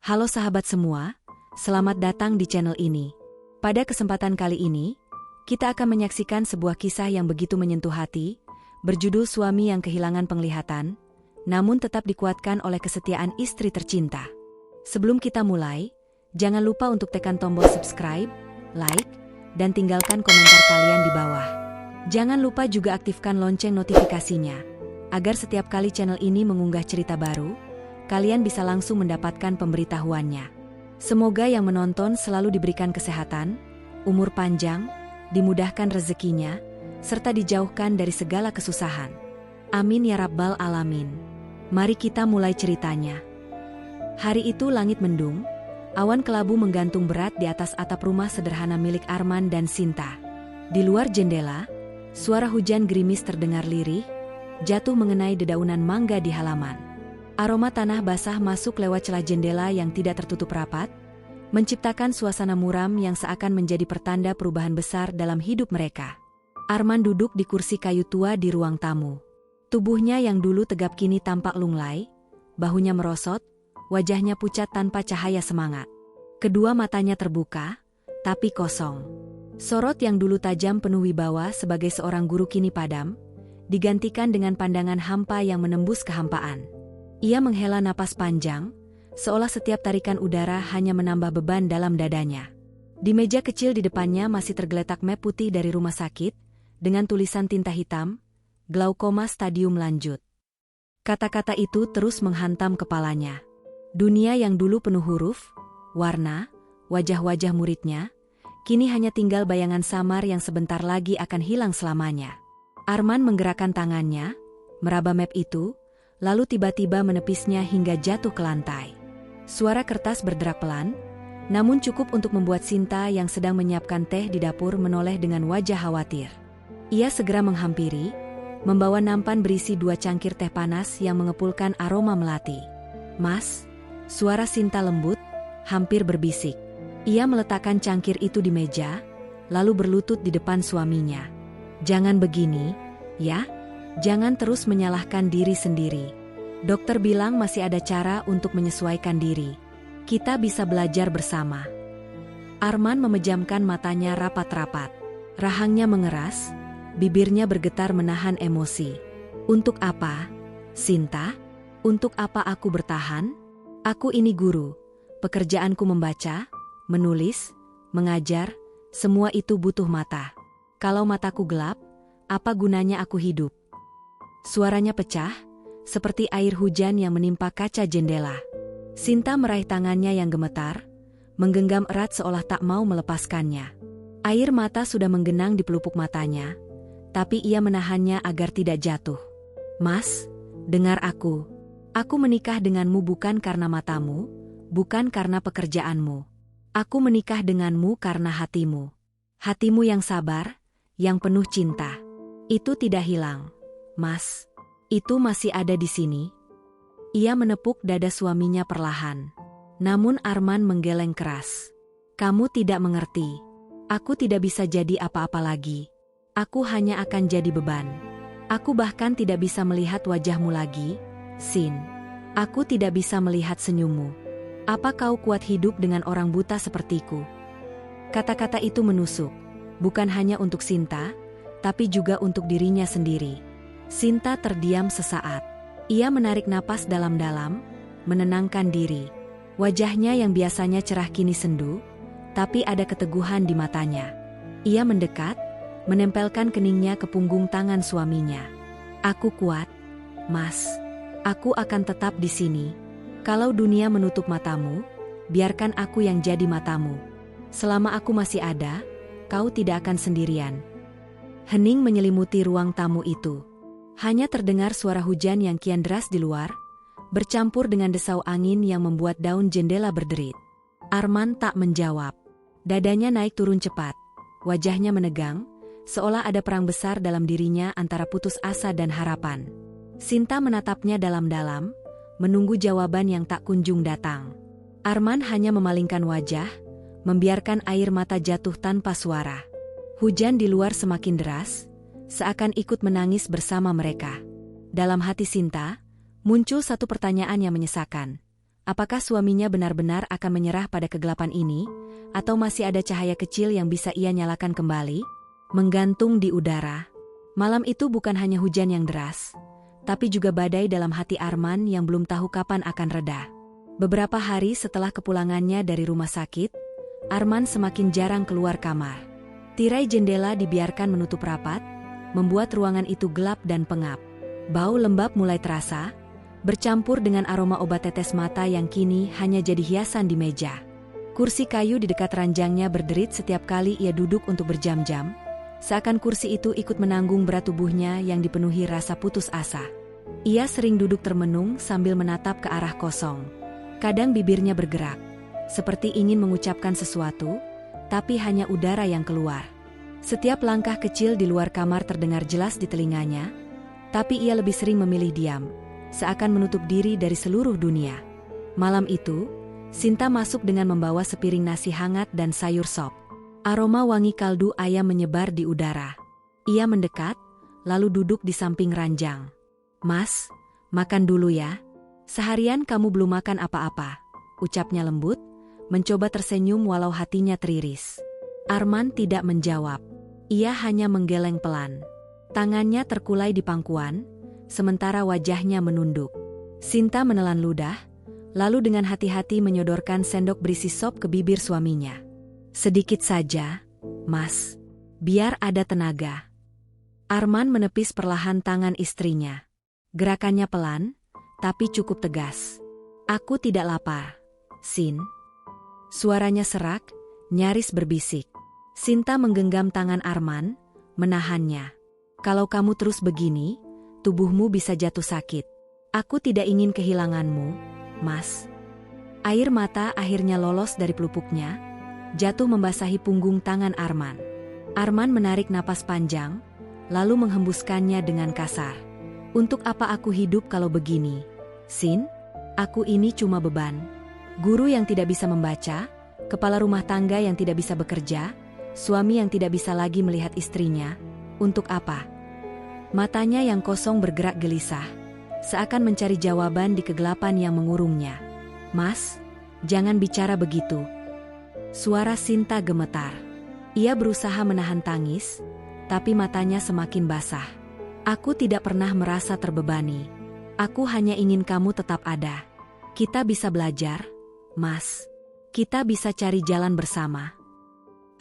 Halo sahabat semua, selamat datang di channel ini. Pada kesempatan kali ini, kita akan menyaksikan sebuah kisah yang begitu menyentuh hati, berjudul Suami yang Kehilangan Penglihatan, namun tetap dikuatkan oleh kesetiaan istri tercinta. Sebelum kita mulai, jangan lupa untuk tekan tombol subscribe, like, dan tinggalkan komentar kalian di bawah. Jangan lupa juga aktifkan lonceng notifikasinya, agar setiap kali channel ini mengunggah cerita baru, kalian bisa langsung mendapatkan pemberitahuannya. Semoga yang menonton selalu diberikan kesehatan, umur panjang, dimudahkan rezekinya, serta dijauhkan dari segala kesusahan. Amin ya rabbal alamin. Mari kita mulai ceritanya. Hari itu langit mendung, awan kelabu menggantung berat di atas atap rumah sederhana milik Arman dan Sinta. Di luar jendela, suara hujan gerimis terdengar lirih, jatuh mengenai dedaunan mangga di halaman. Aroma tanah basah masuk lewat celah jendela yang tidak tertutup rapat, menciptakan suasana muram yang seakan menjadi pertanda perubahan besar dalam hidup mereka. Arman duduk di kursi kayu tua di ruang tamu. Tubuhnya yang dulu tegap kini tampak lunglai, bahunya merosot, wajahnya pucat tanpa cahaya semangat. Kedua matanya terbuka, tapi kosong. Sorot yang dulu tajam penuh wibawa sebagai seorang guru kini padam, digantikan dengan pandangan hampa yang menembus kehampaan. Ia menghela napas panjang, seolah setiap tarikan udara hanya menambah beban dalam dadanya. Di meja kecil di depannya masih tergeletak map putih dari rumah sakit, dengan tulisan tinta hitam, glaukoma stadium lanjut. Kata-kata itu terus menghantam kepalanya. Dunia yang dulu penuh huruf, warna, wajah-wajah muridnya, kini hanya tinggal bayangan samar yang sebentar lagi akan hilang selamanya. Arman menggerakkan tangannya, meraba map itu, lalu tiba-tiba menepisnya hingga jatuh ke lantai. Suara kertas berderak pelan, namun cukup untuk membuat Sinta yang sedang menyiapkan teh di dapur menoleh dengan wajah khawatir. Ia segera menghampiri, membawa nampan berisi 2 cangkir teh panas yang mengepulkan aroma melati. "Mas," suara Sinta lembut, hampir berbisik. Ia meletakkan cangkir itu di meja, lalu berlutut di depan suaminya. "Jangan begini, ya. Jangan terus menyalahkan diri sendiri. Dokter bilang masih ada cara untuk menyesuaikan diri. Kita bisa belajar bersama." Arman memejamkan matanya rapat-rapat. Rahangnya mengeras, bibirnya bergetar menahan emosi. "Untuk apa, Sinta? Untuk apa aku bertahan? Aku ini guru. Pekerjaanku membaca, menulis, mengajar, semua itu butuh mata. Kalau mataku gelap, apa gunanya aku hidup?" Suaranya pecah, seperti air hujan yang menimpa kaca jendela. Sinta meraih tangannya yang gemetar, menggenggam erat seolah tak mau melepaskannya. Air mata sudah menggenang di pelupuk matanya, tapi ia menahannya agar tidak jatuh. "Mas, dengar aku. Aku menikah denganmu bukan karena matamu, bukan karena pekerjaanmu. Aku menikah denganmu karena hatimu. Hatimu yang sabar, yang penuh cinta. Itu tidak hilang. Mas, itu masih ada di sini." Ia menepuk dada suaminya perlahan. Namun Arman menggeleng keras. "Kamu tidak mengerti. Aku tidak bisa jadi apa-apa lagi. Aku hanya akan jadi beban. Aku bahkan tidak bisa melihat wajahmu lagi, Sin. Aku tidak bisa melihat senyummu. Apa kau kuat hidup dengan orang buta sepertiku?" Kata-kata itu menusuk, bukan hanya untuk Sinta, tapi juga untuk dirinya sendiri. Sinta terdiam sesaat. Ia menarik napas dalam-dalam, menenangkan diri. Wajahnya yang biasanya cerah kini sendu, tapi ada keteguhan di matanya. Ia mendekat, menempelkan keningnya ke punggung tangan suaminya. "Aku kuat, Mas. Aku akan tetap di sini. Kalau dunia menutup matamu, biarkan aku yang jadi matamu. Selama aku masih ada, kau tidak akan sendirian." Hening menyelimuti ruang tamu itu. Hanya terdengar suara hujan yang kian deras di luar, bercampur dengan desau angin yang membuat daun jendela berderit. Arman tak menjawab. Dadanya naik turun cepat, wajahnya menegang, seolah ada perang besar dalam dirinya antara putus asa dan harapan. Sinta menatapnya dalam-dalam, menunggu jawaban yang tak kunjung datang. Arman hanya memalingkan wajah, membiarkan air mata jatuh tanpa suara. Hujan di luar semakin deras, seakan ikut menangis bersama mereka. Dalam hati Sinta, muncul satu pertanyaan yang menyesakan. Apakah suaminya benar-benar akan menyerah pada kegelapan ini, atau masih ada cahaya kecil yang bisa ia nyalakan kembali? Menggantung di udara. Malam itu bukan hanya hujan yang deras, tapi juga badai dalam hati Arman yang belum tahu kapan akan reda. Beberapa hari setelah kepulangannya dari rumah sakit, Arman semakin jarang keluar kamar. Tirai jendela dibiarkan menutup rapat, membuat ruangan itu gelap dan pengap. Bau lembab mulai terasa, bercampur dengan aroma obat tetes mata yang kini hanya jadi hiasan di meja. Kursi kayu di dekat ranjangnya berderit setiap kali ia duduk untuk berjam-jam, seakan kursi itu ikut menanggung berat tubuhnya yang dipenuhi rasa putus asa. Ia sering duduk termenung sambil menatap ke arah kosong. Kadang bibirnya bergerak, seperti ingin mengucapkan sesuatu, tapi hanya udara yang keluar. Setiap langkah kecil di luar kamar terdengar jelas di telinganya, tapi ia lebih sering memilih diam, seakan menutup diri dari seluruh dunia. Malam itu, Sinta masuk dengan membawa sepiring nasi hangat dan sayur sop. Aroma wangi kaldu ayam menyebar di udara. Ia mendekat, lalu duduk di samping ranjang. "Mas, makan dulu ya. Seharian kamu belum makan apa-apa," ucapnya lembut, mencoba tersenyum walau hatinya teriris. Arman tidak menjawab. Ia hanya menggeleng pelan. Tangannya terkulai di pangkuan, sementara wajahnya menunduk. Sinta menelan ludah, lalu dengan hati-hati menyodorkan sendok berisi sop ke bibir suaminya. "Sedikit saja, Mas. Biar ada tenaga." Arman menepis perlahan tangan istrinya. Gerakannya pelan, tapi cukup tegas. "Aku tidak lapar, Sin." Suaranya serak, nyaris berbisik. Sinta menggenggam tangan Arman, menahannya. "Kalau kamu terus begini, tubuhmu bisa jatuh sakit. Aku tidak ingin kehilanganmu, Mas." Air mata akhirnya lolos dari pelupuknya, jatuh membasahi punggung tangan Arman. Arman menarik napas panjang, lalu menghembuskannya dengan kasar. "Untuk apa aku hidup kalau begini, Sin? Aku ini cuma beban. Guru yang tidak bisa membaca, kepala rumah tangga yang tidak bisa bekerja, suami yang tidak bisa lagi melihat istrinya. Untuk apa?" Matanya yang kosong bergerak gelisah, seakan mencari jawaban di kegelapan yang mengurungnya. "Mas, jangan bicara begitu." Suara Sinta gemetar. Ia berusaha menahan tangis, tapi matanya semakin basah. "Aku tidak pernah merasa terbebani. Aku hanya ingin kamu tetap ada. Kita bisa belajar, Mas. Kita bisa cari jalan bersama."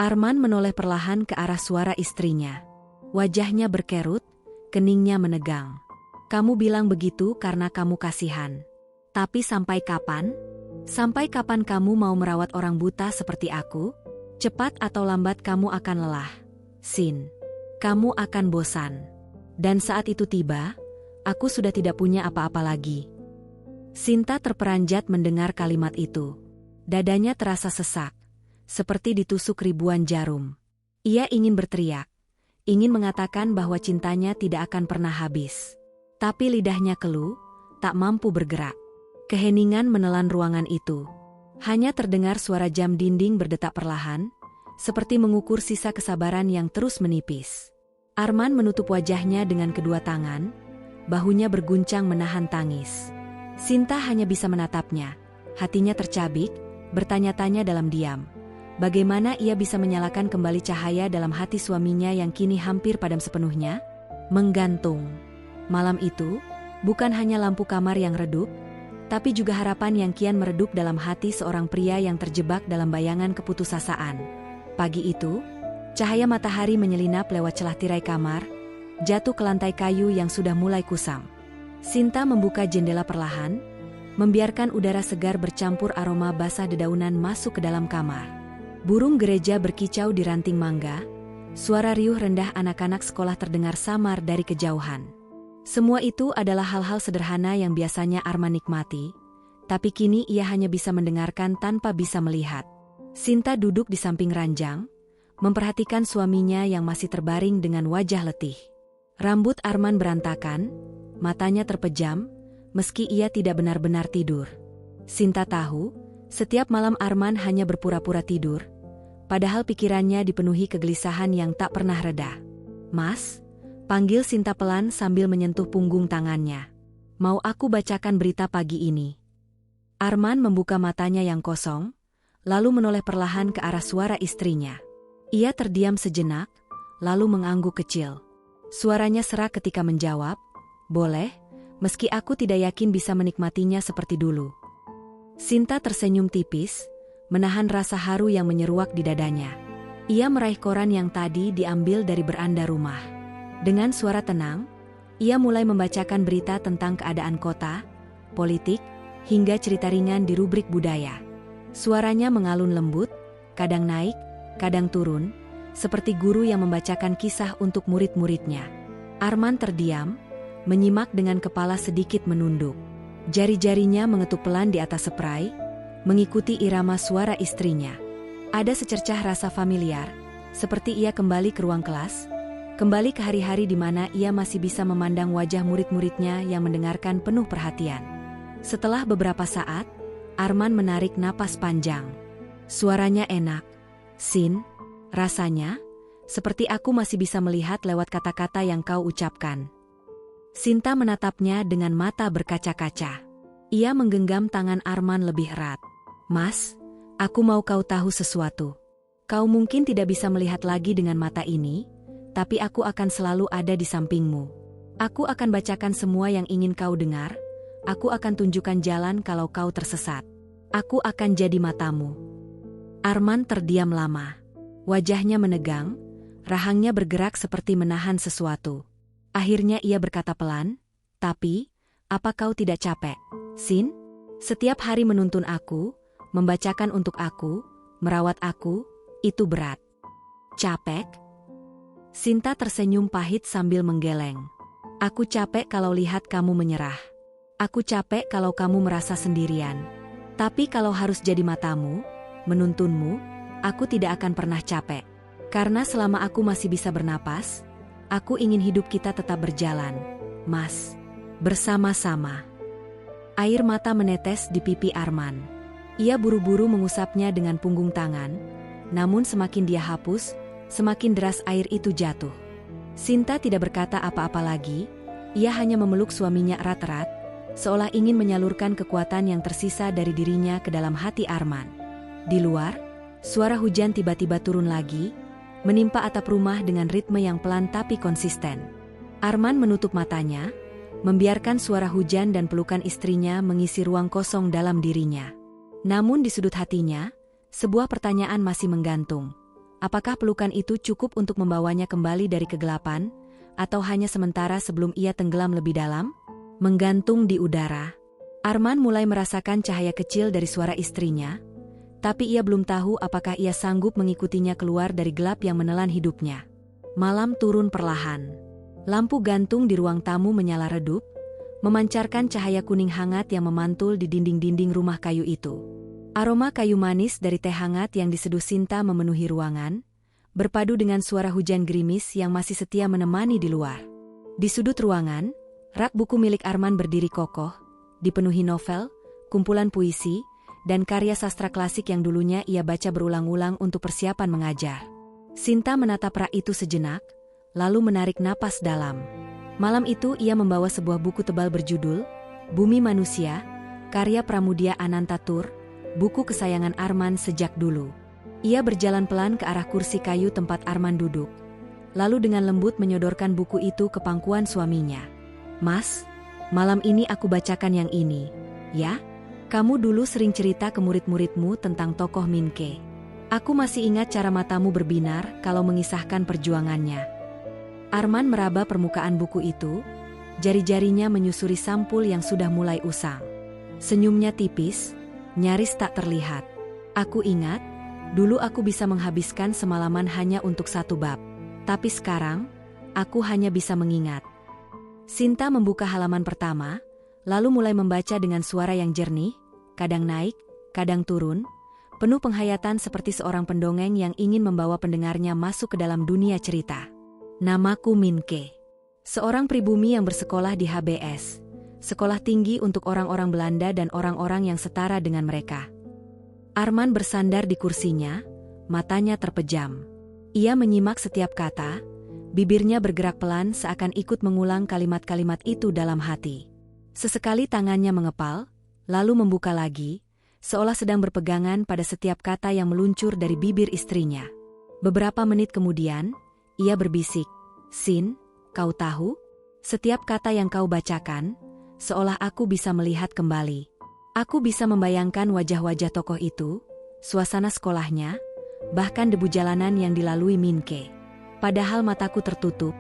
Arman menoleh perlahan ke arah suara istrinya. Wajahnya berkerut, keningnya menegang. "Kamu bilang begitu karena kamu kasihan. Tapi sampai kapan? Sampai kapan kamu mau merawat orang buta seperti aku? Cepat atau lambat kamu akan lelah, Sin. Kamu akan bosan. Dan saat itu tiba, aku sudah tidak punya apa-apa lagi." Sinta terperanjat mendengar kalimat itu. Dadanya terasa sesak, seperti ditusuk ribuan jarum. Ia ingin berteriak, ingin mengatakan bahwa cintanya tidak akan pernah habis. Tapi lidahnya keluh, tak mampu bergerak. Keheningan menelan ruangan itu. Hanya terdengar suara jam dinding berdetak perlahan, seperti mengukur sisa kesabaran yang terus menipis. Arman menutup wajahnya dengan kedua tangan, bahunya berguncang menahan tangis. Sinta hanya bisa menatapnya, hatinya tercabik, bertanya-tanya dalam diam. Bagaimana ia bisa menyalakan kembali cahaya dalam hati suaminya yang kini hampir padam sepenuhnya? Menggantung. Malam itu, bukan hanya lampu kamar yang redup, tapi juga harapan yang kian meredup dalam hati seorang pria yang terjebak dalam bayangan keputusasaan. Pagi itu, cahaya matahari menyelinap lewat celah tirai kamar, jatuh ke lantai kayu yang sudah mulai kusam. Sinta membuka jendela perlahan, membiarkan udara segar bercampur aroma basah dedaunan masuk ke dalam kamar. Burung gereja berkicau di ranting mangga, suara riuh rendah anak-anak sekolah terdengar samar dari kejauhan. Semua itu adalah hal-hal sederhana yang biasanya Arman nikmati, tapi kini ia hanya bisa mendengarkan tanpa bisa melihat. Sinta duduk di samping ranjang, memperhatikan suaminya yang masih terbaring dengan wajah letih. Rambut Arman berantakan, matanya terpejam, meski ia tidak benar-benar tidur. Sinta tahu, setiap malam Arman hanya berpura-pura tidur, padahal pikirannya dipenuhi kegelisahan yang tak pernah reda. "Mas," panggil Sinta pelan sambil menyentuh punggung tangannya. "Mau aku bacakan berita pagi ini?" Arman membuka matanya yang kosong, lalu menoleh perlahan ke arah suara istrinya. Ia terdiam sejenak, lalu mengangguk kecil. Suaranya serak ketika menjawab, "Boleh, meski aku tidak yakin bisa menikmatinya seperti dulu." Sinta tersenyum tipis, menahan rasa haru yang menyeruak di dadanya. Ia meraih koran yang tadi diambil dari beranda rumah. Dengan suara tenang, ia mulai membacakan berita tentang keadaan kota, politik, hingga cerita ringan di rubrik budaya. Suaranya mengalun lembut, kadang naik, kadang turun, seperti guru yang membacakan kisah untuk murid-muridnya. Arman terdiam, menyimak dengan kepala sedikit menunduk. Jari-jarinya mengetuk pelan di atas spray, mengikuti irama suara istrinya. Ada secercah rasa familiar, seperti ia kembali ke ruang kelas, kembali ke hari-hari di mana ia masih bisa memandang wajah murid-muridnya yang mendengarkan penuh perhatian. Setelah beberapa saat, Arman menarik napas panjang. Suaranya enak. "Sin, rasanya seperti aku masih bisa melihat lewat kata-kata yang kau ucapkan." Sinta menatapnya dengan mata berkaca-kaca. Ia menggenggam tangan Arman lebih erat. "Mas, aku mau kau tahu sesuatu. Kau mungkin tidak bisa melihat lagi dengan mata ini, tapi aku akan selalu ada di sampingmu. Aku akan bacakan semua yang ingin kau dengar. Aku akan tunjukkan jalan kalau kau tersesat. Aku akan jadi matamu." Arman terdiam lama. Wajahnya menegang, rahangnya bergerak seperti menahan sesuatu. Akhirnya ia berkata pelan, "Tapi, apa kau tidak capek, Sin? Setiap hari menuntun aku, membacakan untuk aku, merawat aku, itu berat." "Capek?" Sinta tersenyum pahit sambil menggeleng. "Aku capek kalau lihat kamu menyerah. Aku capek kalau kamu merasa sendirian. Tapi kalau harus jadi matamu, menuntunmu, aku tidak akan pernah capek. Karena selama aku masih bisa bernapas, aku ingin hidup kita tetap berjalan, Mas. Bersama-sama." Air mata menetes di pipi Arman. Ia buru-buru mengusapnya dengan punggung tangan, namun semakin dia hapus, semakin deras air itu jatuh. Sinta tidak berkata apa-apa lagi, ia hanya memeluk suaminya erat-erat, seolah ingin menyalurkan kekuatan yang tersisa dari dirinya ke dalam hati Arman. Di luar, suara hujan tiba-tiba turun lagi, menimpa atap rumah dengan ritme yang pelan tapi konsisten. Arman menutup matanya, membiarkan suara hujan dan pelukan istrinya mengisi ruang kosong dalam dirinya. Namun di sudut hatinya, sebuah pertanyaan masih menggantung. Apakah pelukan itu cukup untuk membawanya kembali dari kegelapan, atau hanya sementara sebelum ia tenggelam lebih dalam? Menggantung di udara. Arman mulai merasakan cahaya kecil dari suara istrinya, tapi ia belum tahu apakah ia sanggup mengikutinya keluar dari gelap yang menelan hidupnya. Malam turun perlahan. Lampu gantung di ruang tamu menyala redup, memancarkan cahaya kuning hangat yang memantul di dinding-dinding rumah kayu itu. Aroma kayu manis dari teh hangat yang diseduh Sinta memenuhi ruangan, berpadu dengan suara hujan gerimis yang masih setia menemani di luar. Di sudut ruangan, rak buku milik Arman berdiri kokoh, dipenuhi novel, kumpulan puisi, dan karya sastra klasik yang dulunya ia baca berulang-ulang untuk persiapan mengajar. Sinta menatap rak itu sejenak, lalu menarik napas dalam. Malam itu ia membawa sebuah buku tebal berjudul Bumi Manusia, karya Pramudia Anantatur, buku kesayangan Arman sejak dulu. Ia berjalan pelan ke arah kursi kayu tempat Arman duduk, lalu dengan lembut menyodorkan buku itu ke pangkuan suaminya. "Mas, malam ini aku bacakan yang ini, ya? Kamu dulu sering cerita ke murid-muridmu tentang tokoh Minke. Aku masih ingat cara matamu berbinar kalau mengisahkan perjuangannya." Arman meraba permukaan buku itu, jari-jarinya menyusuri sampul yang sudah mulai usang. Senyumnya tipis, nyaris tak terlihat. "Aku ingat, dulu aku bisa menghabiskan semalaman hanya untuk satu bab. Tapi sekarang, aku hanya bisa mengingat." Sinta membuka halaman pertama, lalu mulai membaca dengan suara yang jernih, kadang naik, kadang turun, penuh penghayatan seperti seorang pendongeng yang ingin membawa pendengarnya masuk ke dalam dunia cerita. "Namaku Minke. Seorang pribumi yang bersekolah di HBS, sekolah tinggi untuk orang-orang Belanda dan orang-orang yang setara dengan mereka." Arman bersandar di kursinya, matanya terpejam. Ia menyimak setiap kata, bibirnya bergerak pelan seakan ikut mengulang kalimat-kalimat itu dalam hati. Sesekali tangannya mengepal, lalu membuka lagi, seolah sedang berpegangan pada setiap kata yang meluncur dari bibir istrinya. Beberapa menit kemudian, ia berbisik, "Sin, kau tahu? Setiap kata yang kau bacakan, seolah aku bisa melihat kembali. Aku bisa membayangkan wajah-wajah tokoh itu, suasana sekolahnya, bahkan debu jalanan yang dilalui Minke. Padahal mataku tertutup,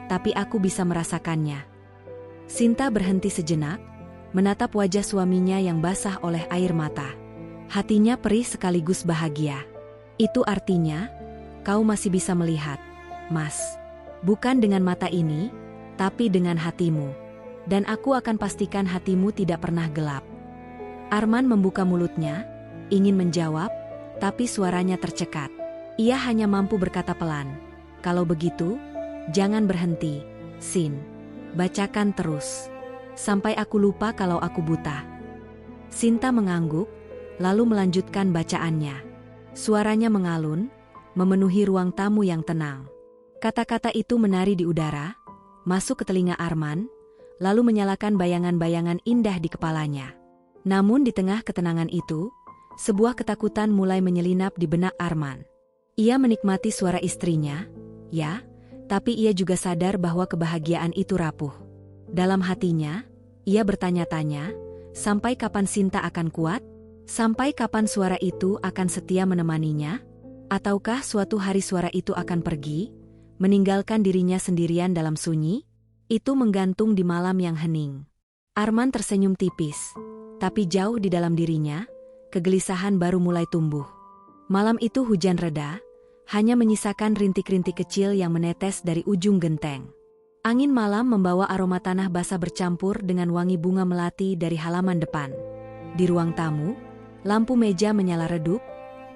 tapi aku bisa merasakannya." Sinta berhenti sejenak, menatap wajah suaminya yang basah oleh air mata. Hatinya perih sekaligus bahagia. "Itu artinya, kau masih bisa melihat, Mas. Bukan dengan mata ini, tapi dengan hatimu. Dan aku akan pastikan hatimu tidak pernah gelap." Arman membuka mulutnya, ingin menjawab, tapi suaranya tercekat. Ia hanya mampu berkata pelan, "Kalau begitu, jangan berhenti, Sin. Bacakan terus. Sampai aku lupa kalau aku buta." Sinta mengangguk, lalu melanjutkan bacaannya. Suaranya mengalun, memenuhi ruang tamu yang tenang. Kata-kata itu menari di udara, masuk ke telinga Arman, lalu menyalakan bayangan-bayangan indah di kepalanya. Namun di tengah ketenangan itu, sebuah ketakutan mulai menyelinap di benak Arman. Ia menikmati suara istrinya, ya, tapi ia juga sadar bahwa kebahagiaan itu rapuh. Dalam hatinya, ia bertanya-tanya, sampai kapan Sinta akan kuat? Sampai kapan suara itu akan setia menemaninya? Ataukah suatu hari suara itu akan pergi, meninggalkan dirinya sendirian dalam sunyi? Itu menggantung di malam yang hening. Arman tersenyum tipis, tapi jauh di dalam dirinya, kegelisahan baru mulai tumbuh. Malam itu hujan reda, hanya menyisakan rintik-rintik kecil yang menetes dari ujung genteng. Angin malam membawa aroma tanah basah bercampur dengan wangi bunga melati dari halaman depan. Di ruang tamu, lampu meja menyala redup,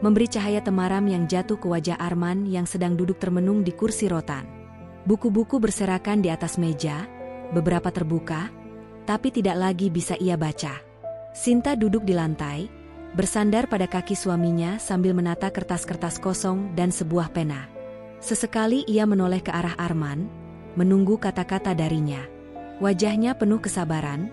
memberi cahaya temaram yang jatuh ke wajah Arman yang sedang duduk termenung di kursi rotan. Buku-buku berserakan di atas meja, beberapa terbuka, tapi tidak lagi bisa ia baca. Sinta duduk di lantai, bersandar pada kaki suaminya sambil menata kertas-kertas kosong dan sebuah pena. Sesekali ia menoleh ke arah Arman, menunggu kata-kata darinya. Wajahnya penuh kesabaran,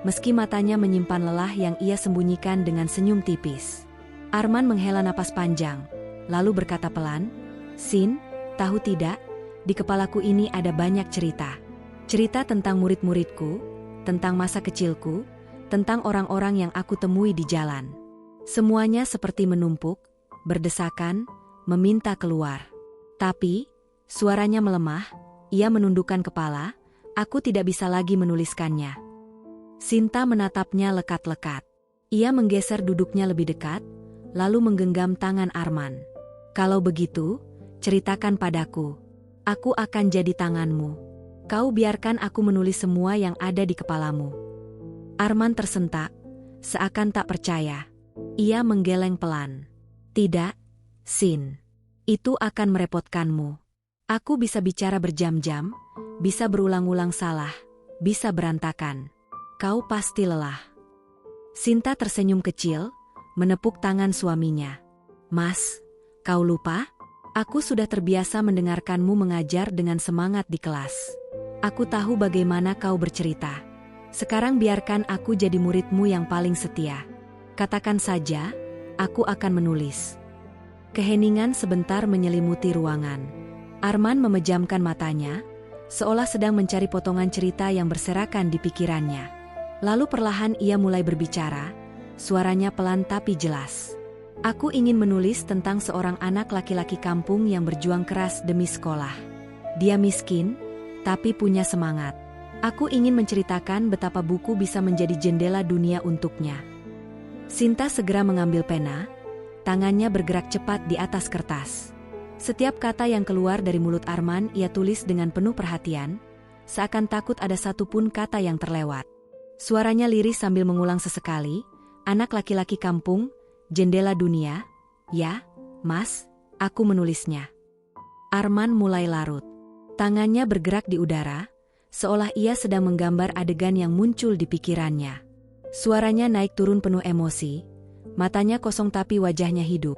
meski matanya menyimpan lelah yang ia sembunyikan dengan senyum tipis. Arman menghela napas panjang, lalu berkata pelan, "Sin, tahu tidak, di kepalaku ini ada banyak cerita. Cerita tentang murid-muridku, tentang masa kecilku, tentang orang-orang yang aku temui di jalan. Semuanya seperti menumpuk, berdesakan, meminta keluar. Tapi, suaranya melemah, ia menundukkan kepala, aku tidak bisa lagi menuliskannya." Sinta menatapnya lekat-lekat. Ia menggeser duduknya lebih dekat, lalu menggenggam tangan Arman. "Kalau begitu, ceritakan padaku. Aku akan jadi tanganmu. Kau biarkan aku menulis semua yang ada di kepalamu." Arman tersentak, seakan tak percaya. Ia menggeleng pelan. "Tidak, Sin. Itu akan merepotkanmu. Aku bisa bicara berjam-jam, bisa berulang-ulang salah, bisa berantakan. Kau pasti lelah." Sinta tersenyum kecil, menepuk tangan suaminya. "Mas, kau lupa? Aku sudah terbiasa mendengarkanmu mengajar dengan semangat di kelas. Aku tahu bagaimana kau bercerita. Sekarang biarkan aku jadi muridmu yang paling setia. Katakan saja, aku akan menulis." Keheningan sebentar menyelimuti ruangan. Arman memejamkan matanya, seolah sedang mencari potongan cerita yang berserakan di pikirannya. Lalu perlahan ia mulai berbicara, suaranya pelan tapi jelas. "Aku ingin menulis tentang seorang anak laki-laki kampung yang berjuang keras demi sekolah. Dia miskin, tapi punya semangat. Aku ingin menceritakan betapa buku bisa menjadi jendela dunia untuknya." Sinta segera mengambil pena, tangannya bergerak cepat di atas kertas. Setiap kata yang keluar dari mulut Arman ia tulis dengan penuh perhatian, seakan takut ada satupun kata yang terlewat. Suaranya lirih sambil mengulang sesekali, "Anak laki-laki kampung, jendela dunia. Ya, Mas, aku menulisnya." Arman mulai larut. Tangannya bergerak di udara, seolah ia sedang menggambar adegan yang muncul di pikirannya. Suaranya naik turun penuh emosi, matanya kosong tapi wajahnya hidup,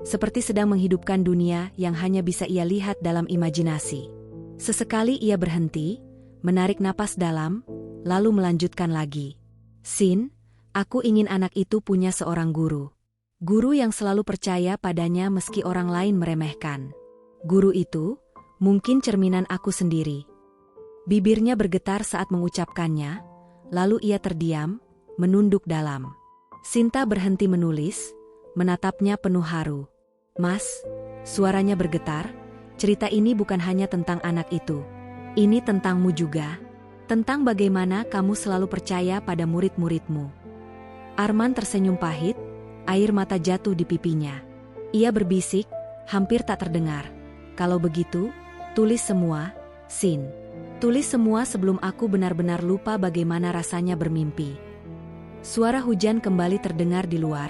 seperti sedang menghidupkan dunia yang hanya bisa ia lihat dalam imajinasi. Sesekali ia berhenti, menarik napas dalam, lalu melanjutkan lagi. "Sin, Aku ingin anak itu punya seorang guru. Guru yang selalu percaya padanya meski orang lain meremehkan. Guru itu mungkin cerminan aku sendiri. Bibirnya bergetar saat mengucapkannya, lalu ia terdiam, menunduk dalam. Sinta berhenti menulis, menatapnya penuh haru. Mas, suaranya bergetar, cerita ini bukan hanya tentang anak itu. Ini tentangmu juga. Tentang bagaimana kamu selalu percaya pada murid-muridmu. Arman tersenyum pahit, air mata jatuh di pipinya. Ia berbisik, hampir tak terdengar. Kalau begitu, tulis semua, Sin. Tulis semua sebelum aku benar-benar lupa bagaimana rasanya bermimpi. Suara hujan kembali terdengar di luar,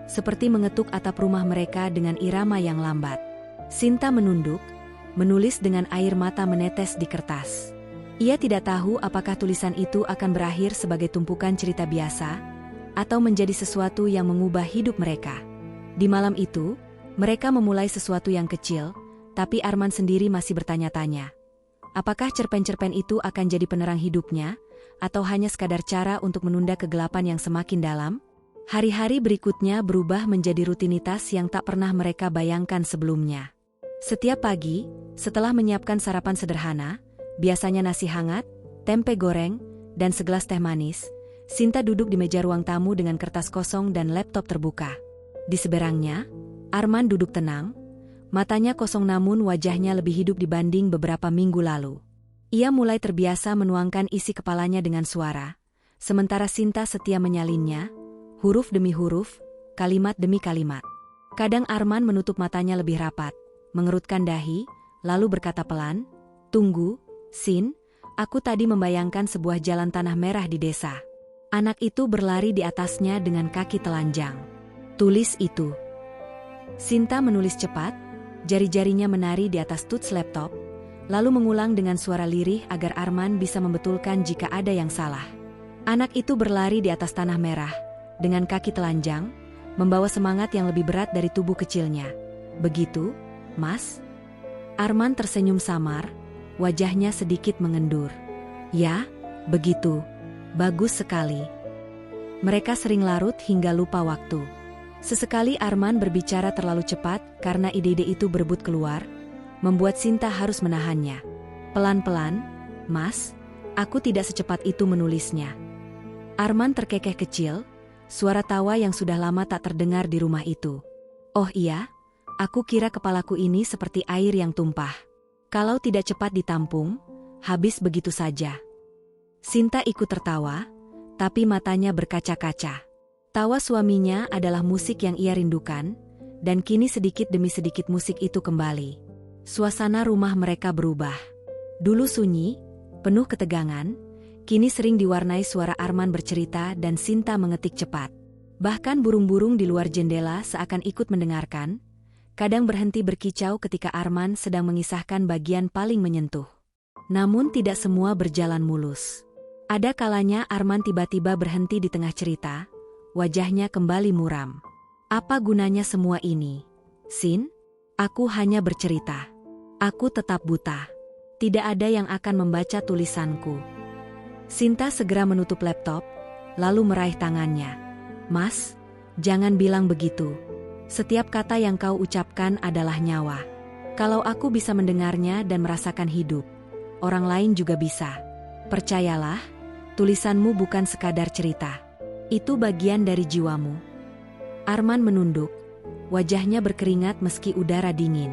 seperti mengetuk atap rumah mereka dengan irama yang lambat. Sinta menunduk, menulis dengan air mata menetes di kertas. Ia tidak tahu apakah tulisan itu akan berakhir sebagai tumpukan cerita biasa, atau menjadi sesuatu yang mengubah hidup mereka. Di malam itu, mereka memulai sesuatu yang kecil, tapi Arman sendiri masih bertanya-tanya. Apakah cerpen-cerpen itu akan jadi penerang hidupnya, atau hanya sekadar cara untuk menunda kegelapan yang semakin dalam? Hari-hari berikutnya berubah menjadi rutinitas yang tak pernah mereka bayangkan sebelumnya. Setiap pagi, setelah menyiapkan sarapan sederhana, biasanya nasi hangat, tempe goreng, dan segelas teh manis, Sinta duduk di meja ruang tamu dengan kertas kosong dan laptop terbuka. Di seberangnya, Arman duduk tenang, matanya kosong namun wajahnya lebih hidup dibanding beberapa minggu lalu. Ia mulai terbiasa menuangkan isi kepalanya dengan suara, sementara Sinta setia menyalinnya, huruf demi huruf, kalimat demi kalimat. Kadang Arman menutup matanya lebih rapat, mengerutkan dahi, lalu berkata pelan, "Tunggu, Sin, aku tadi membayangkan sebuah jalan tanah merah di desa. Anak itu berlari di atasnya dengan kaki telanjang. Tulis itu." Sinta menulis cepat, jari-jarinya menari di atas touch laptop, lalu mengulang dengan suara lirih agar Arman bisa membetulkan jika ada yang salah. Anak itu berlari di atas tanah merah, dengan kaki telanjang, membawa semangat yang lebih berat dari tubuh kecilnya. "Begitu, Mas?" Arman tersenyum samar, wajahnya sedikit mengendur. "Ya, begitu. Bagus sekali." Mereka sering larut hingga lupa waktu. Sesekali Arman berbicara terlalu cepat karena ide-ide itu berebut keluar, membuat Sinta harus menahannya. "Pelan-pelan, Mas, aku tidak secepat itu menulisnya." Arman terkekeh kecil, suara tawa yang sudah lama tak terdengar di rumah itu. "Oh iya, aku kira kepalaku ini seperti air yang tumpah. Kalau tidak cepat ditampung, habis begitu saja." Sinta ikut tertawa, tapi matanya berkaca-kaca. Tawa suaminya adalah musik yang ia rindukan, dan kini sedikit demi sedikit musik itu kembali. Suasana rumah mereka berubah. Dulu sunyi, penuh ketegangan, kini sering diwarnai suara Arman bercerita dan Sinta mengetik cepat. Bahkan burung-burung di luar jendela seakan ikut mendengarkan, kadang berhenti berkicau ketika Arman sedang mengisahkan bagian paling menyentuh. Namun tidak semua berjalan mulus. Ada kalanya Arman tiba-tiba berhenti di tengah cerita, wajahnya kembali muram. "Apa gunanya semua ini, Sin? Aku hanya bercerita. Aku tetap buta. Tidak ada yang akan membaca tulisanku." Sinta segera menutup laptop, lalu meraih tangannya. "Mas, jangan bilang begitu. Setiap kata yang kau ucapkan adalah nyawa. Kalau aku bisa mendengarnya dan merasakan hidup, orang lain juga bisa. Percayalah, tulisanmu bukan sekadar cerita. Itu bagian dari jiwamu." Arman menunduk, wajahnya berkeringat meski udara dingin.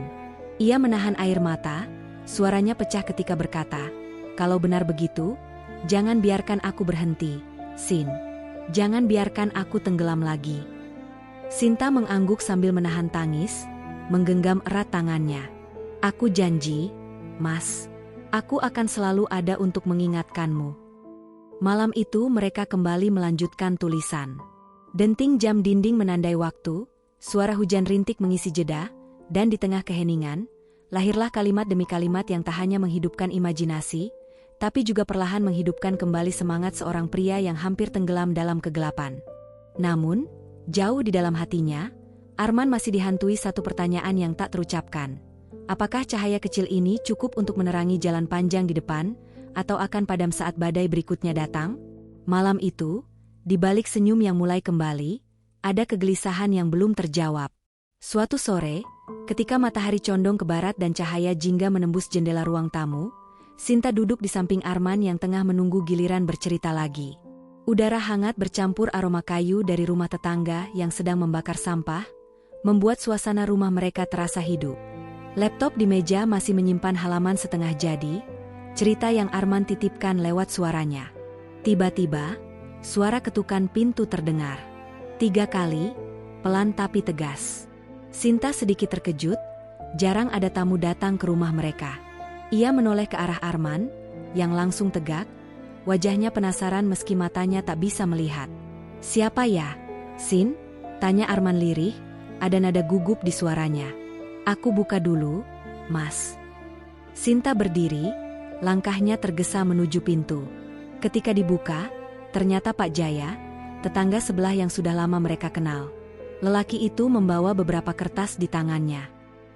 Ia menahan air mata, suaranya pecah ketika berkata, "Kalau benar begitu, jangan biarkan aku berhenti, Sin. Jangan biarkan aku tenggelam lagi." Sinta mengangguk sambil menahan tangis, menggenggam erat tangannya. "Aku janji, Mas. Aku akan selalu ada untuk mengingatkanmu." Malam itu mereka kembali melanjutkan tulisan. Denting jam dinding menandai waktu, suara hujan rintik mengisi jeda, dan di tengah keheningan, lahirlah kalimat demi kalimat yang tak hanya menghidupkan imajinasi, tapi juga perlahan menghidupkan kembali semangat seorang pria yang hampir tenggelam dalam kegelapan. Namun, jauh di dalam hatinya, Arman masih dihantui satu pertanyaan yang tak terucapkan. Apakah cahaya kecil ini cukup untuk menerangi jalan panjang di depan, atau akan padam saat badai berikutnya datang? Malam itu, Di balik senyum yang mulai kembali, ada kegelisahan yang belum terjawab. Suatu sore, ketika matahari condong ke barat dan cahaya jingga menembus jendela ruang tamu, Sinta duduk di samping Arman yang tengah menunggu giliran bercerita lagi. Udara hangat bercampur aroma kayu dari rumah tetangga yang sedang membakar sampah, membuat suasana rumah mereka terasa hidup. Laptop di meja masih menyimpan halaman setengah jadi, cerita yang Arman titipkan lewat suaranya. Tiba-tiba, suara ketukan pintu terdengar. 3 kali, pelan tapi tegas. Sinta sedikit terkejut, jarang ada tamu datang ke rumah mereka. Ia menoleh ke arah Arman, yang langsung tegak, wajahnya penasaran meski matanya tak bisa melihat. "Siapa ya, Sin?" tanya Arman lirih, ada nada gugup di suaranya. "Aku buka dulu, Mas." Sinta berdiri, langkahnya tergesa menuju pintu. Ketika dibuka, ternyata Pak Jaya, tetangga sebelah yang sudah lama mereka kenal. Lelaki itu membawa beberapa kertas di tangannya.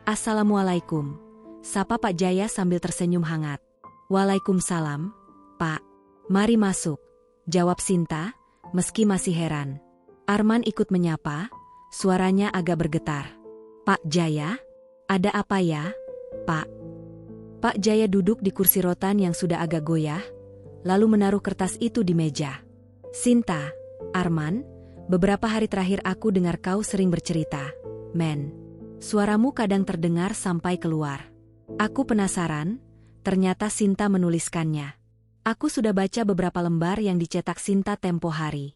"Assalamualaikum," sapa Pak Jaya sambil tersenyum hangat. "Waalaikumsalam, Pak. Mari masuk," jawab Sinta, meski masih heran. Arman ikut menyapa, suaranya agak bergetar. "Pak Jaya, ada apa ya, Pak?" Pak Jaya duduk di kursi rotan yang sudah agak goyah, lalu menaruh kertas itu di meja. "Sinta, Arman, beberapa hari terakhir aku dengar kau sering bercerita, men. Suaramu kadang terdengar sampai keluar. Aku penasaran, ternyata Sinta menuliskannya. Aku sudah baca beberapa lembar yang dicetak Sinta tempo hari."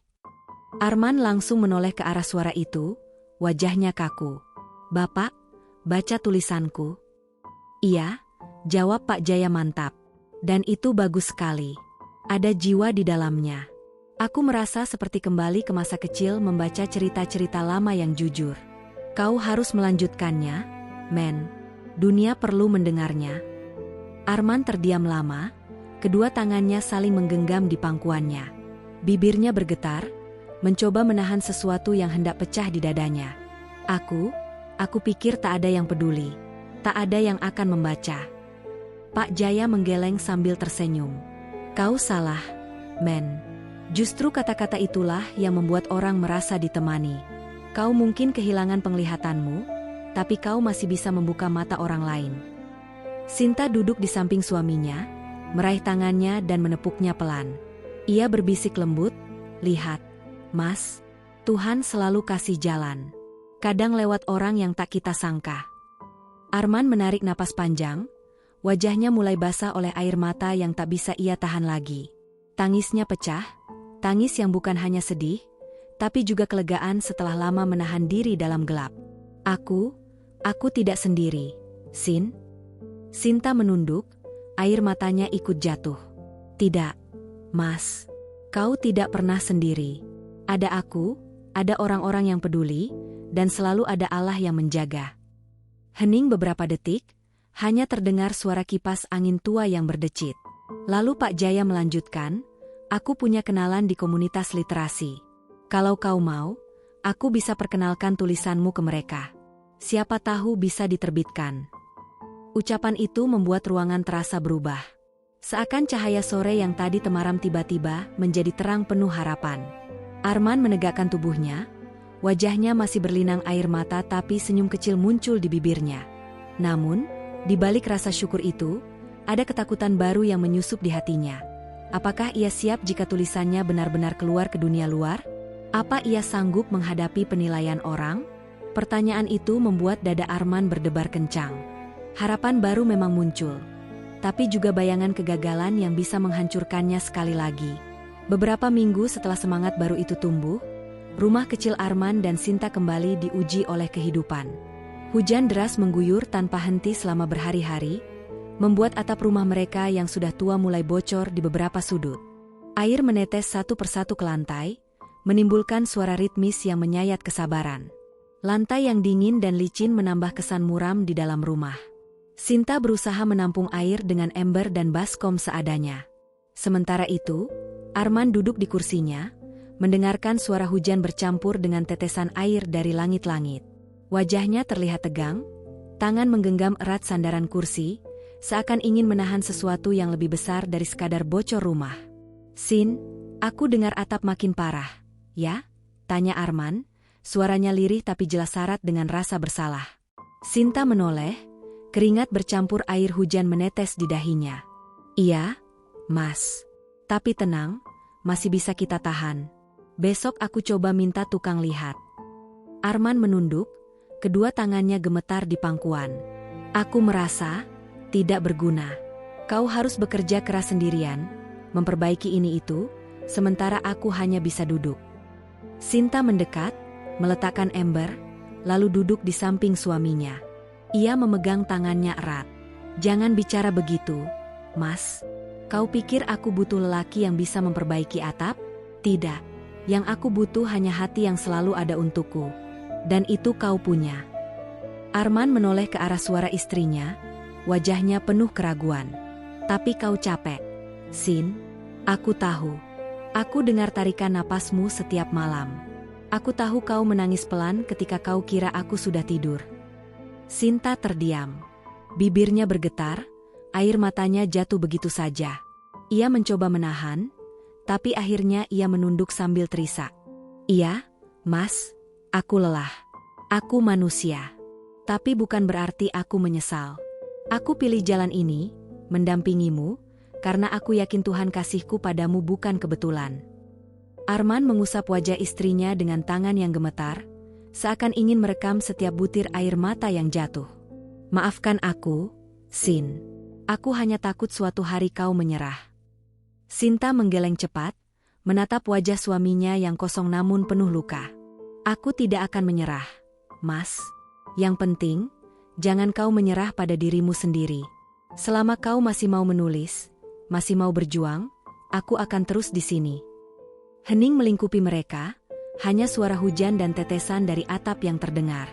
Arman langsung menoleh ke arah suara itu, wajahnya kaku. "Bapak, baca tulisanku?" "Iya," jawab Pak Jaya mantap. "Dan itu bagus sekali. Ada jiwa di dalamnya. Aku merasa seperti kembali ke masa kecil membaca cerita-cerita lama yang jujur. Kau harus melanjutkannya, men. Dunia perlu mendengarnya." Arman terdiam lama, kedua tangannya saling menggenggam di pangkuannya. Bibirnya bergetar, mencoba menahan sesuatu yang hendak pecah di dadanya. Aku pikir tak ada yang peduli. Tak ada yang akan membaca." Pak Jaya menggeleng sambil tersenyum. "Kau salah, men. Justru kata-kata itulah yang membuat orang merasa ditemani. Kau mungkin kehilangan penglihatanmu, tapi kau masih bisa membuka mata orang lain." Sinta duduk di samping suaminya, meraih tangannya dan menepuknya pelan. Ia berbisik lembut, "Lihat, Mas, Tuhan selalu kasih jalan. Kadang lewat orang yang tak kita sangka." Arman menarik napas panjang, wajahnya mulai basah oleh air mata yang tak bisa ia tahan lagi. Tangisnya pecah, tangis yang bukan hanya sedih, tapi juga kelegaan setelah lama menahan diri dalam gelap. Aku tidak sendiri, Sin." Sinta menunduk, air matanya ikut jatuh. "Tidak, Mas. Kau tidak pernah sendiri. Ada aku, ada orang-orang yang peduli, dan selalu ada Allah yang menjaga." Hening beberapa detik, hanya terdengar suara kipas angin tua yang berdecit. Lalu Pak Jaya melanjutkan, "Aku punya kenalan di komunitas literasi. Kalau kau mau, aku bisa perkenalkan tulisanmu ke mereka. Siapa tahu bisa diterbitkan." Ucapan itu membuat ruangan terasa berubah. Seakan cahaya sore yang tadi temaram tiba-tiba menjadi terang penuh harapan. Arman menegakkan tubuhnya, wajahnya masih berlinang air mata tapi senyum kecil muncul di bibirnya. Namun, di balik rasa syukur itu, ada ketakutan baru yang menyusup di hatinya. Apakah ia siap jika tulisannya benar-benar keluar ke dunia luar? Apa ia sanggup menghadapi penilaian orang? Pertanyaan itu membuat dada Arman berdebar kencang. Harapan baru memang muncul, tapi juga bayangan kegagalan yang bisa menghancurkannya sekali lagi. Beberapa minggu setelah semangat baru itu tumbuh, rumah kecil Arman dan Sinta kembali diuji oleh kehidupan. Hujan deras mengguyur tanpa henti selama berhari-hari, membuat atap rumah mereka yang sudah tua mulai bocor di beberapa sudut. Air menetes satu persatu ke lantai, menimbulkan suara ritmis yang menyayat kesabaran. Lantai yang dingin dan licin menambah kesan muram di dalam rumah. Sinta berusaha menampung air dengan ember dan baskom seadanya. Sementara itu, Arman duduk di kursinya, mendengarkan suara hujan bercampur dengan tetesan air dari langit-langit. Wajahnya terlihat tegang, tangan menggenggam erat sandaran kursi, seakan ingin menahan sesuatu yang lebih besar dari sekadar bocor rumah. "Sin, aku dengar atap makin parah. ya? Tanya Arman, suaranya lirih tapi jelas syarat dengan rasa bersalah. Sinta menoleh, keringat bercampur air hujan menetes di dahinya. Iya, Mas. Tapi tenang, masih bisa kita tahan. Besok aku coba minta tukang lihat. Arman menunduk, kedua tangannya gemetar di pangkuan. Aku merasa tidak berguna. Kau harus bekerja keras sendirian, memperbaiki ini itu, sementara aku hanya bisa duduk. Sinta mendekat, meletakkan ember, lalu duduk di samping suaminya. Ia memegang tangannya erat. Jangan bicara begitu, Mas. Kau pikir aku butuh lelaki yang bisa memperbaiki atap? Tidak. Yang aku butuh hanya hati yang selalu ada untukku. Dan itu kau punya. Arman menoleh ke arah suara istrinya, wajahnya penuh keraguan. Tapi kau capek, Sin. Aku tahu. Aku dengar tarikan napasmu setiap malam. Aku tahu kau menangis pelan ketika kau kira aku sudah tidur. Sinta terdiam. Bibirnya bergetar, air matanya jatuh begitu saja. Ia mencoba menahan, tapi akhirnya ia menunduk sambil terisak. Iya, Mas, aku lelah. Aku manusia. Tapi bukan berarti aku menyesal. Aku pilih jalan ini, mendampingimu, karena aku yakin Tuhan kasihku padamu bukan kebetulan. Arman mengusap wajah istrinya dengan tangan yang gemetar, seakan ingin merekam setiap butir air mata yang jatuh. Maafkan aku, Sin. Aku hanya takut suatu hari kau menyerah. Sinta menggeleng cepat, menatap wajah suaminya yang kosong namun penuh luka. Aku tidak akan menyerah, Mas. Yang penting, jangan kau menyerah pada dirimu sendiri. Selama kau masih mau menulis, masih mau berjuang, aku akan terus di sini. Hening melingkupi mereka, hanya suara hujan dan tetesan dari atap yang terdengar.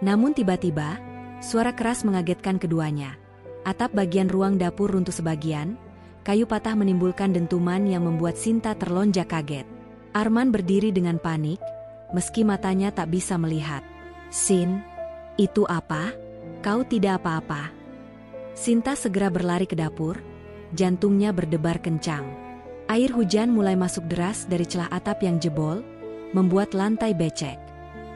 Namun tiba-tiba, suara keras mengagetkan keduanya. Atap bagian ruang dapur runtuh sebagian, kayu patah menimbulkan dentuman yang membuat Sinta terlonjak kaget. Arman berdiri dengan panik, meski matanya tak bisa melihat. Sin, itu apa? Kau tidak apa-apa. Sinta segera berlari ke dapur, jantungnya berdebar kencang. Air hujan mulai masuk deras dari celah atap yang jebol, membuat lantai becek.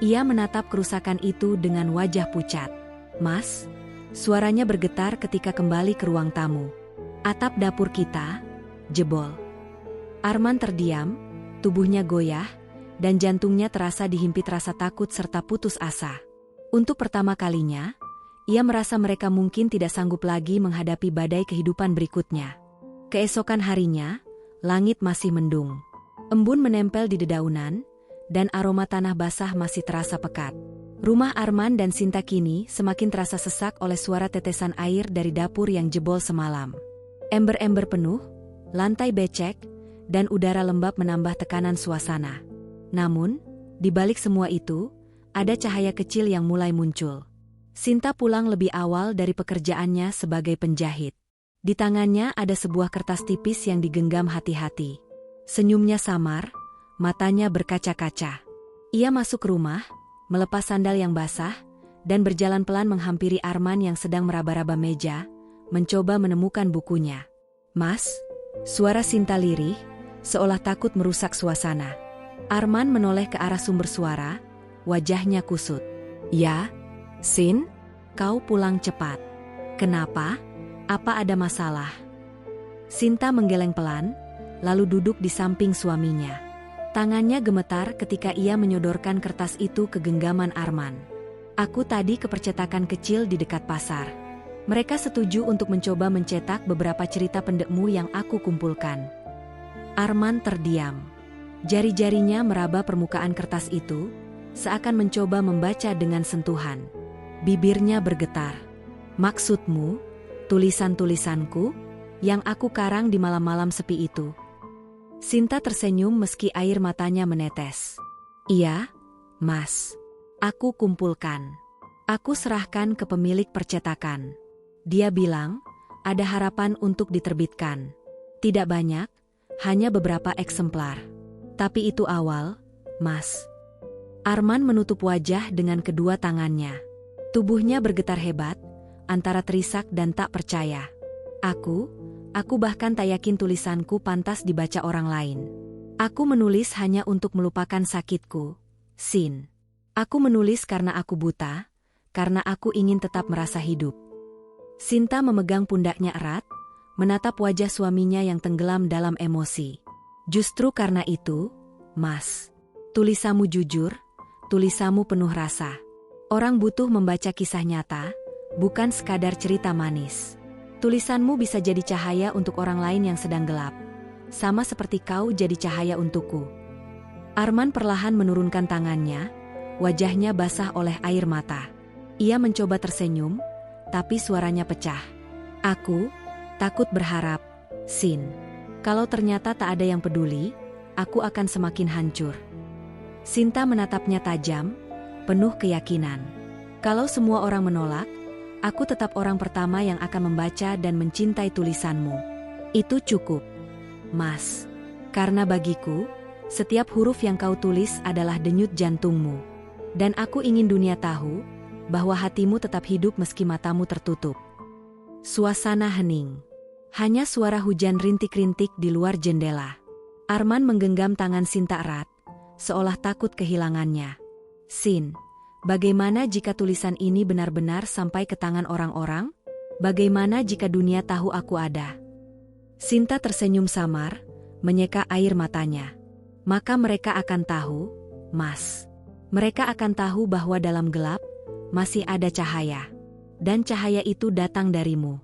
Ia menatap kerusakan itu dengan wajah pucat. Mas, suaranya bergetar ketika kembali ke ruang tamu. Atap dapur kita jebol. Arman terdiam, tubuhnya goyah, dan jantungnya terasa dihimpit rasa takut serta putus asa. Untuk pertama kalinya, ia merasa mereka mungkin tidak sanggup lagi menghadapi badai kehidupan berikutnya. Keesokan harinya, langit masih mendung. Embun menempel di dedaunan, dan aroma tanah basah masih terasa pekat. Rumah Arman dan Sinta kini semakin terasa sesak oleh suara tetesan air dari dapur yang jebol semalam. Ember-ember penuh, lantai becek, dan udara lembab menambah tekanan suasana. Namun, di balik semua itu, ada cahaya kecil yang mulai muncul. Sinta pulang lebih awal dari pekerjaannya sebagai penjahit. Di tangannya ada sebuah kertas tipis yang digenggam hati-hati. Senyumnya samar, matanya berkaca-kaca. Ia masuk rumah, melepas sandal yang basah, dan berjalan pelan menghampiri Arman yang sedang meraba-raba meja, mencoba menemukan bukunya. Mas, suara Sinta lirih, seolah takut merusak suasana. Arman menoleh ke arah sumber suara, wajahnya kusut. Ya, Sin, kau pulang cepat. Kenapa? Apa ada masalah? Sinta menggeleng pelan, lalu duduk di samping suaminya. Tangannya gemetar ketika ia menyodorkan kertas itu ke genggaman Arman. Aku tadi ke percetakan kecil di dekat pasar. Mereka setuju untuk mencoba mencetak beberapa cerita pendekmu yang aku kumpulkan. Arman terdiam. Jari-jarinya meraba permukaan kertas itu, seakan mencoba membaca dengan sentuhan. Bibirnya bergetar. Maksudmu, tulisan-tulisanku, yang aku karang di malam-malam sepi itu? Sinta tersenyum meski air matanya menetes. Iya, Mas. Aku kumpulkan. Aku serahkan ke pemilik percetakan. Dia bilang, ada harapan untuk diterbitkan. Tidak banyak, hanya beberapa eksemplar. Tapi itu awal, Mas. Arman menutup wajah dengan kedua tangannya. Tubuhnya bergetar hebat, antara terisak dan tak percaya. Aku bahkan tak yakin tulisanku pantas dibaca orang lain. Aku menulis hanya untuk melupakan sakitku, Sin. Aku menulis karena aku buta, karena aku ingin tetap merasa hidup. Sinta memegang pundaknya erat, menatap wajah suaminya yang tenggelam dalam emosi. Justru karena itu, Mas, tulisanmu jujur, tulisanmu penuh rasa. Orang butuh membaca kisah nyata, bukan sekadar cerita manis. Tulisanmu bisa jadi cahaya untuk orang lain yang sedang gelap. Sama seperti kau jadi cahaya untukku. Arman perlahan menurunkan tangannya, wajahnya basah oleh air mata. Ia mencoba tersenyum, tapi suaranya pecah. Aku takut berharap, Sin. Kalau ternyata tak ada yang peduli, aku akan semakin hancur. Sinta menatapnya tajam, penuh keyakinan. Kalau semua orang menolak, aku tetap orang pertama yang akan membaca dan mencintai tulisanmu. Itu cukup, Mas. Karena bagiku, setiap huruf yang kau tulis adalah denyut jantungmu. Dan aku ingin dunia tahu bahwa hatimu tetap hidup meski matamu tertutup. Suasana hening. Hanya suara hujan rintik-rintik di luar jendela. Arman menggenggam tangan Sinta erat, seolah takut kehilangannya. Sin, bagaimana jika tulisan ini benar-benar sampai ke tangan orang-orang? Bagaimana jika dunia tahu aku ada? Sinta tersenyum samar, menyeka air matanya. Maka mereka akan tahu, Mas. Mereka akan tahu bahwa dalam gelap, masih ada cahaya. Dan cahaya itu datang darimu.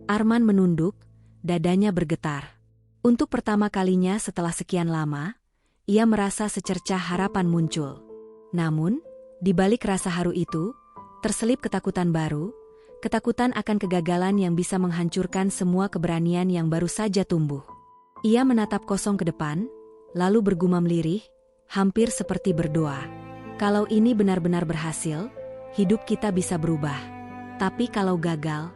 Arman menunduk, dadanya bergetar. Untuk pertama kalinya setelah sekian lama, ia merasa secercah harapan muncul. Namun, di balik rasa haru itu, terselip ketakutan baru, ketakutan akan kegagalan yang bisa menghancurkan semua keberanian yang baru saja tumbuh. Ia menatap kosong ke depan, lalu bergumam lirih, hampir seperti berdoa. Kalau ini benar-benar berhasil, hidup kita bisa berubah. Tapi kalau gagal...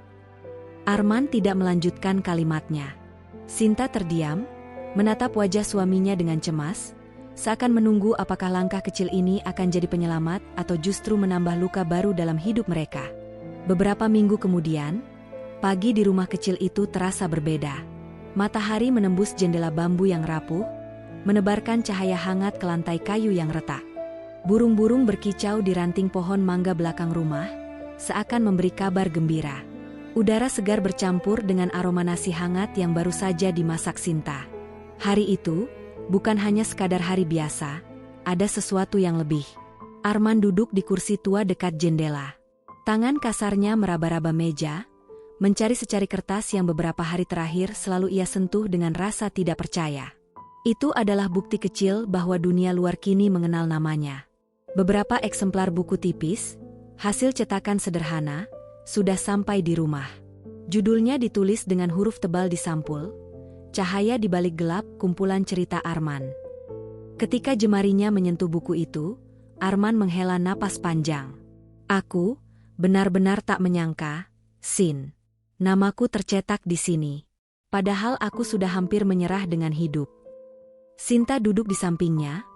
Arman tidak melanjutkan kalimatnya. Sinta terdiam, menatap wajah suaminya dengan cemas, seakan menunggu apakah langkah kecil ini akan jadi penyelamat atau justru menambah luka baru dalam hidup mereka. Beberapa minggu kemudian, pagi di rumah kecil itu terasa berbeda. Matahari menembus jendela bambu yang rapuh, menebarkan cahaya hangat ke lantai kayu yang retak. Burung-burung berkicau di ranting pohon mangga belakang rumah, seakan memberi kabar gembira. Udara segar bercampur dengan aroma nasi hangat yang baru saja dimasak Sinta. Hari itu, bukan hanya sekadar hari biasa, ada sesuatu yang lebih. Arman duduk di kursi tua dekat jendela. Tangan kasarnya meraba-raba meja, mencari secari kertas yang beberapa hari terakhir selalu ia sentuh dengan rasa tidak percaya. Itu adalah bukti kecil bahwa dunia luar kini mengenal namanya. Beberapa eksemplar buku tipis, hasil cetakan sederhana, sudah sampai di rumah. Judulnya ditulis dengan huruf tebal di sampul, cahaya di balik gelap kumpulan cerita Arman. Ketika jemarinya menyentuh buku itu, Arman menghela napas panjang. Aku benar-benar tak menyangka, Sin. Namaku tercetak di sini. Padahal aku sudah hampir menyerah dengan hidup. Sinta duduk di sampingnya,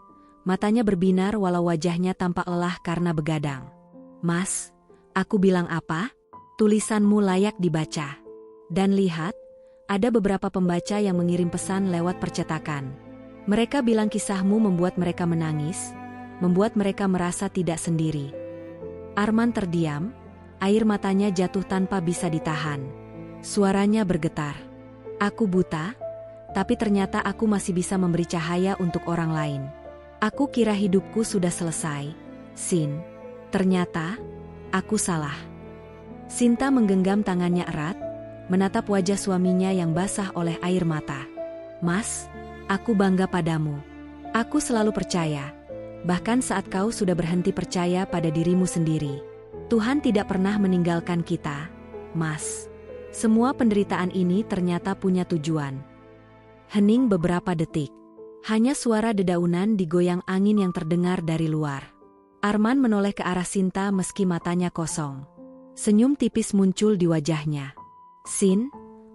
matanya berbinar walau wajahnya tampak lelah karena begadang. Mas, aku bilang apa? Tulisanmu layak dibaca. Dan lihat, ada beberapa pembaca yang mengirim pesan lewat percetakan. Mereka bilang kisahmu membuat mereka menangis, membuat mereka merasa tidak sendiri. Arman terdiam, air matanya jatuh tanpa bisa ditahan. Suaranya bergetar. Aku buta, tapi ternyata aku masih bisa memberi cahaya untuk orang lain. Aku kira hidupku sudah selesai, Sin. Ternyata, aku salah. Sinta menggenggam tangannya erat, menatap wajah suaminya yang basah oleh air mata. Mas, aku bangga padamu. Aku selalu percaya. Bahkan saat kau sudah berhenti percaya pada dirimu sendiri. Tuhan tidak pernah meninggalkan kita, Mas. Semua penderitaan ini ternyata punya tujuan. Hening beberapa detik. Hanya suara dedaunan digoyang angin yang terdengar dari luar. Arman menoleh ke arah Sinta meski matanya kosong. Senyum tipis muncul di wajahnya. Sin,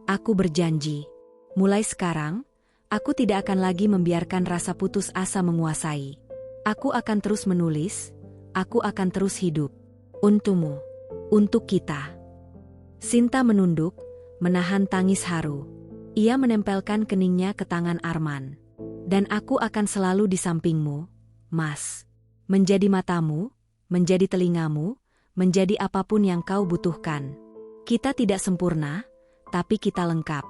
aku berjanji. Mulai sekarang, aku tidak akan lagi membiarkan rasa putus asa menguasai. Aku akan terus menulis, aku akan terus hidup. Untukmu, untuk kita. Sinta menunduk, menahan tangis haru. Ia menempelkan keningnya ke tangan Arman. Dan aku akan selalu di sampingmu, Mas. Menjadi matamu, menjadi telingamu, menjadi apapun yang kau butuhkan. Kita tidak sempurna, tapi kita lengkap.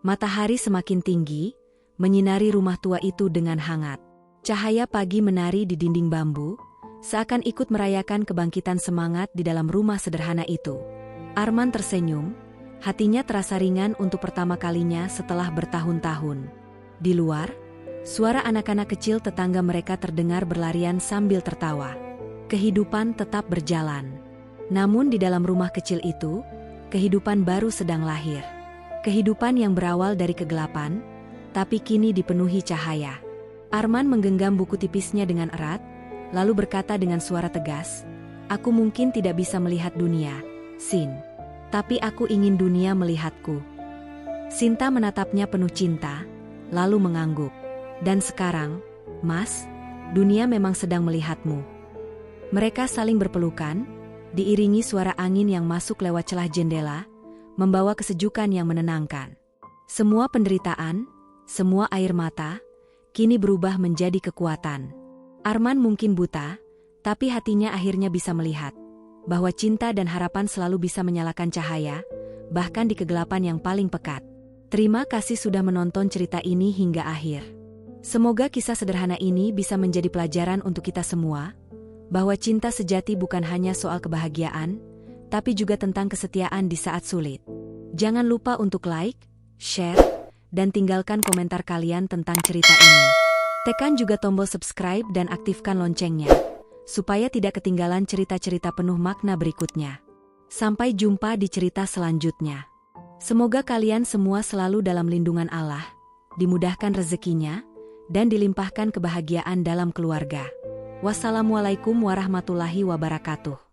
Matahari semakin tinggi, menyinari rumah tua itu dengan hangat. Cahaya pagi menari di dinding bambu, seakan ikut merayakan kebangkitan semangat di dalam rumah sederhana itu. Arman tersenyum, hatinya terasa ringan untuk pertama kalinya setelah bertahun-tahun. Di luar, suara anak-anak kecil tetangga mereka terdengar berlarian sambil tertawa. Kehidupan tetap berjalan. Namun di dalam rumah kecil itu, kehidupan baru sedang lahir. Kehidupan yang berawal dari kegelapan, tapi kini dipenuhi cahaya. Arman menggenggam buku tipisnya dengan erat, lalu berkata dengan suara tegas, "Aku mungkin tidak bisa melihat dunia, Sin. Tapi aku ingin dunia melihatku." Sinta menatapnya penuh cinta, lalu mengangguk. "Dan sekarang, Mas, dunia memang sedang melihatmu." Mereka saling berpelukan, diiringi suara angin yang masuk lewat celah jendela, membawa kesejukan yang menenangkan. Semua penderitaan, semua air mata, kini berubah menjadi kekuatan. Arman mungkin buta, tapi hatinya akhirnya bisa melihat bahwa cinta dan harapan selalu bisa menyalakan cahaya, bahkan di kegelapan yang paling pekat. Terima kasih sudah menonton cerita ini hingga akhir. Semoga kisah sederhana ini bisa menjadi pelajaran untuk kita semua, bahwa cinta sejati bukan hanya soal kebahagiaan, tapi juga tentang kesetiaan di saat sulit. Jangan lupa untuk like, share, dan tinggalkan komentar kalian tentang cerita ini. Tekan juga tombol subscribe dan aktifkan loncengnya, supaya tidak ketinggalan cerita-cerita penuh makna berikutnya. Sampai jumpa di cerita selanjutnya. Semoga kalian semua selalu dalam lindungan Allah, dimudahkan rezekinya, dan dilimpahkan kebahagiaan dalam keluarga. Wassalamualaikum warahmatullahi wabarakatuh.